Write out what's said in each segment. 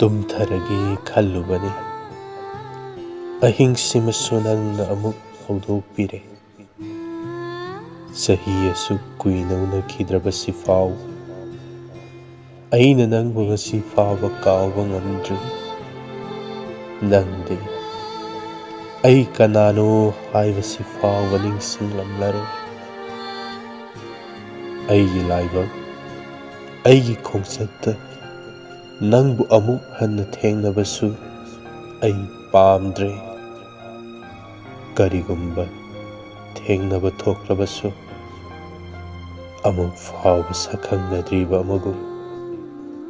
ꯇꯨꯝꯊꯔꯒꯦ ꯈꯜꯂꯨꯕꯅꯤ ꯑꯍꯤꯡꯁꯤꯃꯁꯨ ꯅꯪꯅ ꯑꯃꯨꯛ ꯍꯧꯗꯣꯛꯄꯤꯔꯦ ꯆꯍꯤ ꯑꯁꯨꯛ ꯀꯨꯏꯅ ꯎꯅꯈꯤꯗ꯭ꯔꯕꯁꯤꯐꯥꯎ ꯑꯩꯅ ꯅꯪꯕꯨ ꯉꯁꯤ ꯐꯥꯎꯕ ꯀꯥꯎꯕ ꯉꯝꯗ꯭ꯔꯤ ꯅꯪꯗꯤ ꯑꯩ ꯀꯅꯥꯅꯣ ꯍꯥꯏꯕꯁꯤ ꯐꯥꯎꯕ ꯅꯤꯡꯁꯤꯡꯂꯝꯂꯔꯣꯏ ꯑꯩꯒꯤ ꯂꯥꯏꯕꯛ ꯑꯩꯒꯤ ꯈꯣꯡꯆꯠꯇ ꯅꯪꯕꯨ ꯑꯃꯨꯛ ꯍꯟꯅ ꯊꯦꯡꯅꯕꯁꯨ ꯑꯩ ꯄꯥꯝꯗ꯭ꯔꯦ ꯀꯔꯤꯒꯨꯝꯕ ꯊꯦꯡꯅꯕ ꯊꯣꯛꯂꯕꯁꯨ ꯑꯃꯨꯛ ꯐꯥꯎꯕ ꯁꯛꯈꯪꯅꯗ꯭ꯔꯤꯕ ꯑꯃꯒꯨꯝ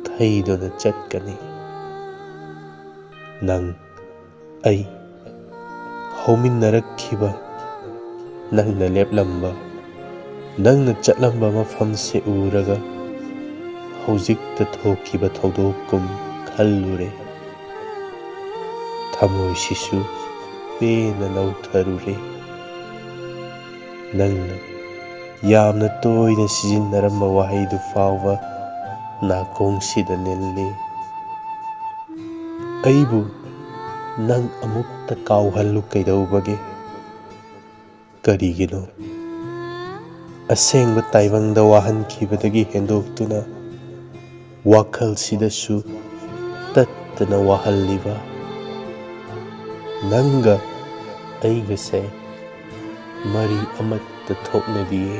ꯊꯩꯗꯨꯅ ꯆꯠꯀꯅꯤ ꯅꯪ ꯑꯩ ꯍꯧꯃꯤꯟꯅꯔꯛꯈꯤꯕ ꯅꯪꯅ ꯂꯦꯞꯂꯝꯕ ꯅꯪꯅ ꯆꯠꯂꯝꯕ ꯃꯐꯝꯁꯦ ꯎꯔꯒ ꯍꯧꯖꯤꯛꯇ ꯊꯣꯛꯈꯤꯕ ꯊꯧꯗꯣꯛꯀꯨꯝ ꯈꯜꯂꯨꯔꯦ ꯊꯃꯣꯏꯁꯤꯁꯨ ꯄꯦꯟꯅ ꯅꯧꯊꯔꯨꯔꯦ ꯅꯪꯅ ꯌꯥꯝꯅ ꯇꯣꯏꯅ ꯁꯤꯖꯤꯟꯅꯔꯝꯕ ꯋꯥꯍꯩꯗꯨ ꯐꯥꯎꯕ ꯅꯥꯀꯣꯡꯁꯤꯗ ꯅꯤꯜꯂꯤ ꯑꯩꯕꯨ ꯅꯪ ꯑꯃꯨꯛꯇ ꯀꯥꯎꯍꯜꯂꯨ ꯀꯩꯗꯧꯕꯒꯦ ꯀꯔꯤꯒꯤꯅꯣ ꯑꯁꯦꯡꯕ ꯇꯥꯏꯕꯪꯗ ꯋꯥꯍꯟꯈꯤꯕꯗꯒꯤ ꯍꯦꯟꯗꯣꯛꯇꯨꯅ ꯋꯥꯈꯜꯁꯤꯗꯁꯨ ꯇꯠꯇꯅ ꯋꯥꯍꯜꯂꯤꯕ ꯅꯪꯒ ꯑꯩꯒꯁꯦ ꯃꯔꯤ ꯑꯃꯠꯇ ꯊꯣꯛꯅꯗꯤꯌꯦ